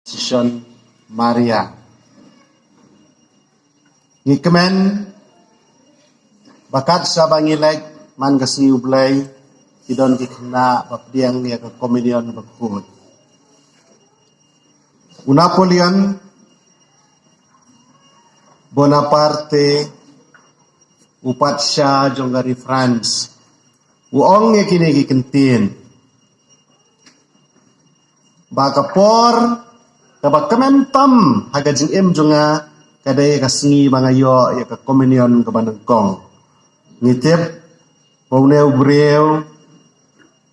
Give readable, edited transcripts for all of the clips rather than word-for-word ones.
Sison Maria. Ngikemen bakat sa bangilek man kasi ublay idon kikna papdiang ya ke komedian bakut. Napoleon Bonaparte upat siya jonggari France. Uong ya kini kikentin. Bakapor kabak kementam hagajing em jonga kadai kasengi bangayo ya ke komedian ke Bandengkong. Ngitip pauneu breu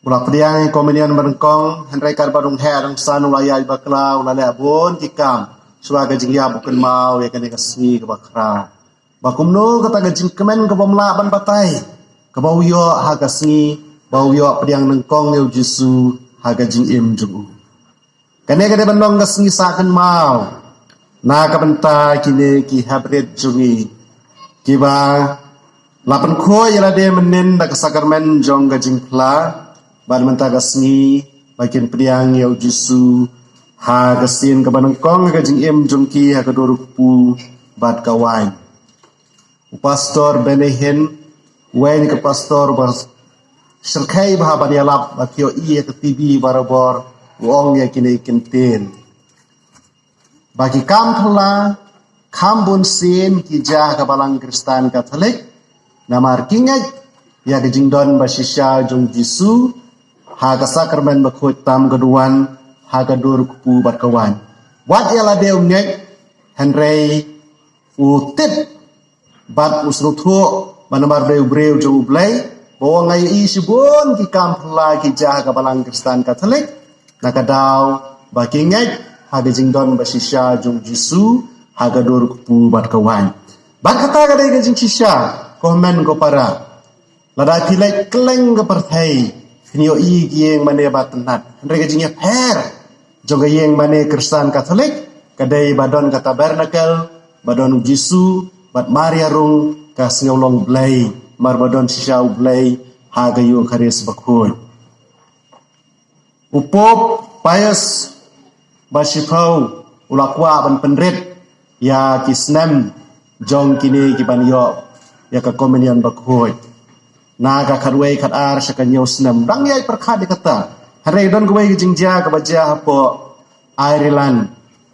ulak pediang komedian Bandengkong henry karbadung he dang sanu layai bakla ulale abon kikam suaga jing ya bukan mau ya kadai kasengi ke bakra. Bakumno kata gajing kemen ke pemla ban batai ke bau yo haga sengi bau yo pediang nengkong eu jisu haga jing em jungu. Kane kade bandong kasengi saken mau na kabenta kini ki hybrid jungi kiba lapan khoi yala de menen da kasakarmen jong gajing pla ban menta kasengi bakin pediang eu jisu haga sin ke banengkong gajing em jungki haga dorukpu bat kawain. Pastor Benehen wain ke pastor bas serkai bahaban yalap bakio iya ke TV barabor wong ya kini kentin bagi kampla kambun sin kijah ke balang Kristen Katolik namar kingai ya ke jingdon basisya jung jisu ha ke sakramen bakut tam keduan ha ke dur kupu bat kawan wat yala deu ngek Henry utit bat usrutu manamar breu jung blai bawa ngai isibun ki kampla kijah ke balang Kristen Katolik nakadaw bakingat haga jingdon basisya jung jisu haga dur kupu bat kawan bat kata kadai ga jing sisya komen ko para lada pilai keleng ke partai knio i gieng mane batenat ndre jing ya per joga yeng mane Kristen Katolik kadai badon ka tabernakel badon jisu bat Maria rung ka singolong blai mar badon sisya blai haga yu kharis bakhul upop payas basipau ulakwa ban penrit ya kisnem jong kini kiban yo ya ka komenian bakhoi na ka khadwei khadar sakanyo snem dang yai perkhat dikata hare don gowei jingja ka baja hapo Ireland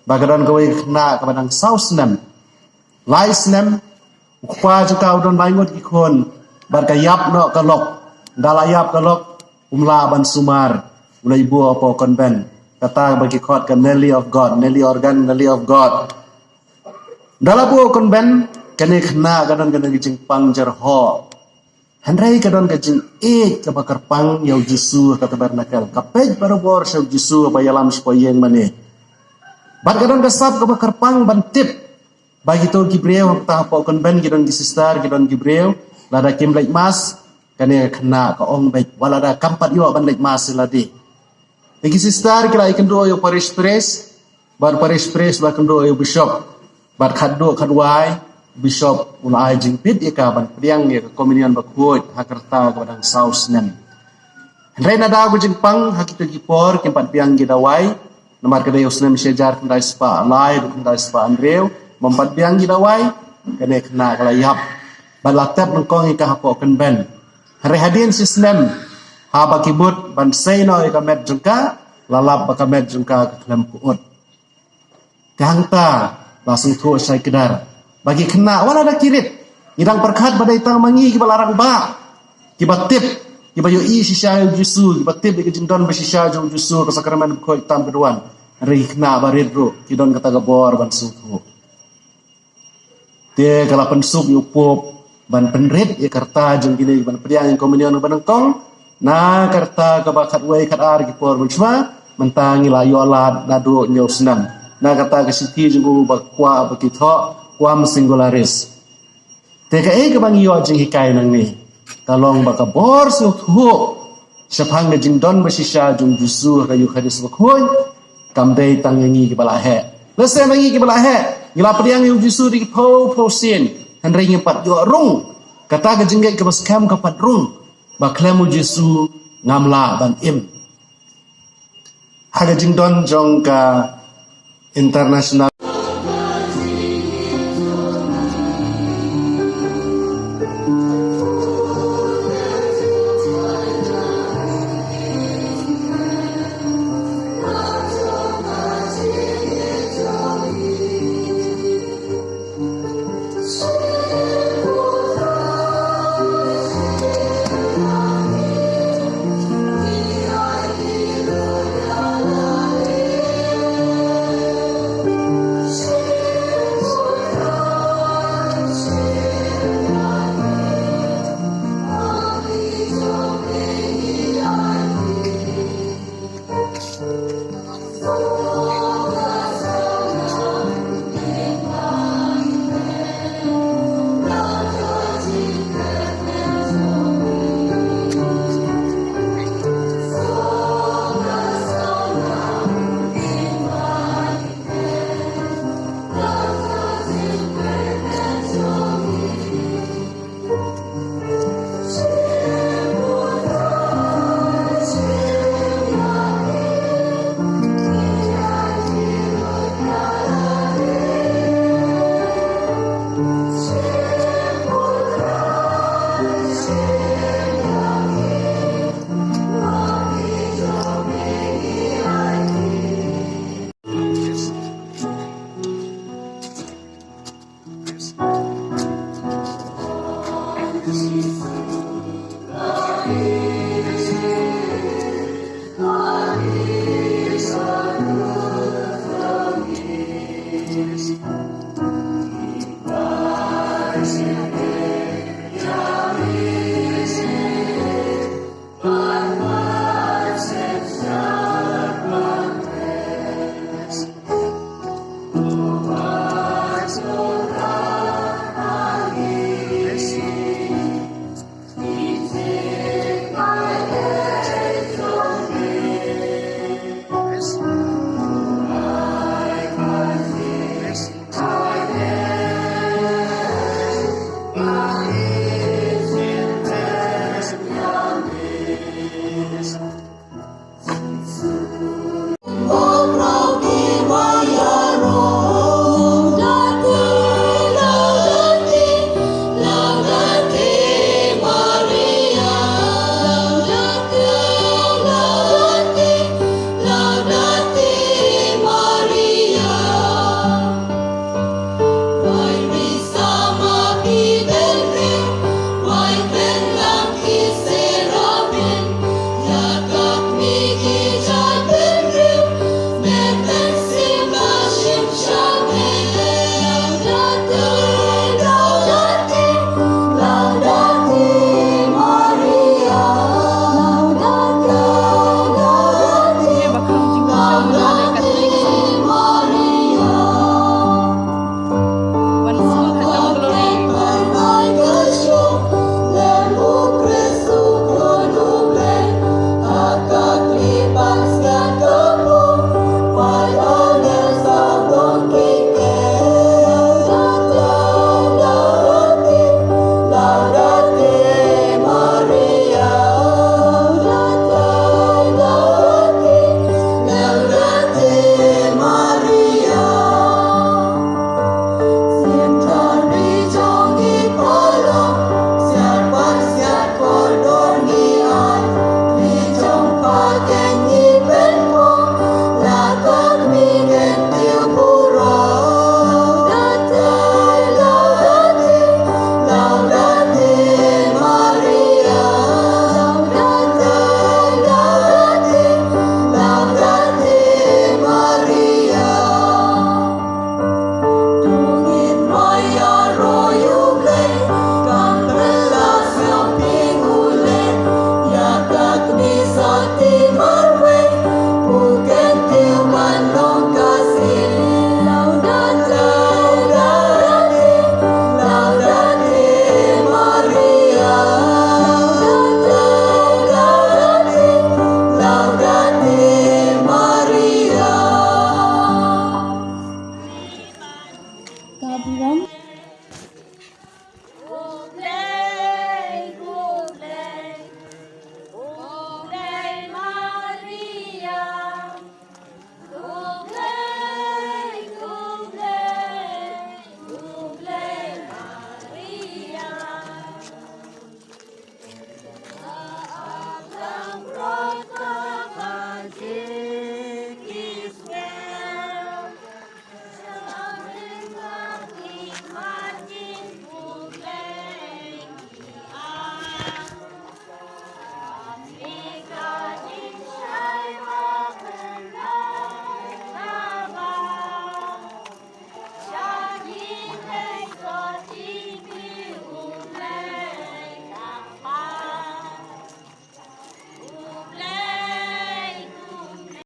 bagadon gowei khna ka badang south snem lai snem ukwa juga udon bangut ikon barkayap no kalok dalayap kalok umla ban sumar ulai buo po konben kata bagi khot ke Nelly of God Nelly organ Nelly of God dala buo konben kene khna gadon kene gijing pangjar ho handrai gadon gijing ke bakar pang yau jisu ka tabernakel kapej barobor sau jisu bayalam spoyeng mane bat gadon gasap ka bakar pang bantip bagi to gibreu ta po konben gidon gisistar gidon gibreu lada kim lek mas kene khna ka ong baik walada kampat yo ban lek mas ladi Egi sister kira ikan doa yo parish press, bar parish press bahkan doa yo bishop, bar khaddo khadwai bishop ulai jingpit ika ban priang ya kominian bakut hakerta kadang saus nem. Hendrai nada aku jingpang hakita gipor kempat piang gidawai, namar kada yo snem sejar kendai spa alai kendai spa andreu, mempat piang gidawai kene kena kalayap. Ban laktap nengkong ika hapo ben. Hari hadin sisnem haba kibut ban seino ika met jengka lalap baka met jengka ke klem kuut kahangta langsung tu sai kedar bagi kena wala ada kirit idang perkhat badai tang mangi ki balarang ba ki batip ki bayu i sisya jisu ki batip ki jindon basisya jung jisu ke sakramen ko tam keduan ri kena baridro ki don kata gabor ban suku te kala pensuk yupop ban penrit ya karta jung kini ban priang komenion Bandengkong na karta kabakat wei kadar gipor bulsma mentangi layo alat nado nyau senam na kata kesiti jungu bakwa bakitho kwam singularis teka ke bangi yo jing hikai nang ni kalong bakabor su thu sapang ge jing don basisya jung jusu kayu hadis bakhoi kamdei tangengi ke bala he lese mangi ke bala he ngila priang yu jusu di po sin henry ngepat yo rung kata ge jing ke baskam kapat rung baklemu jisu ngamla ban im haga jingdon jong ka international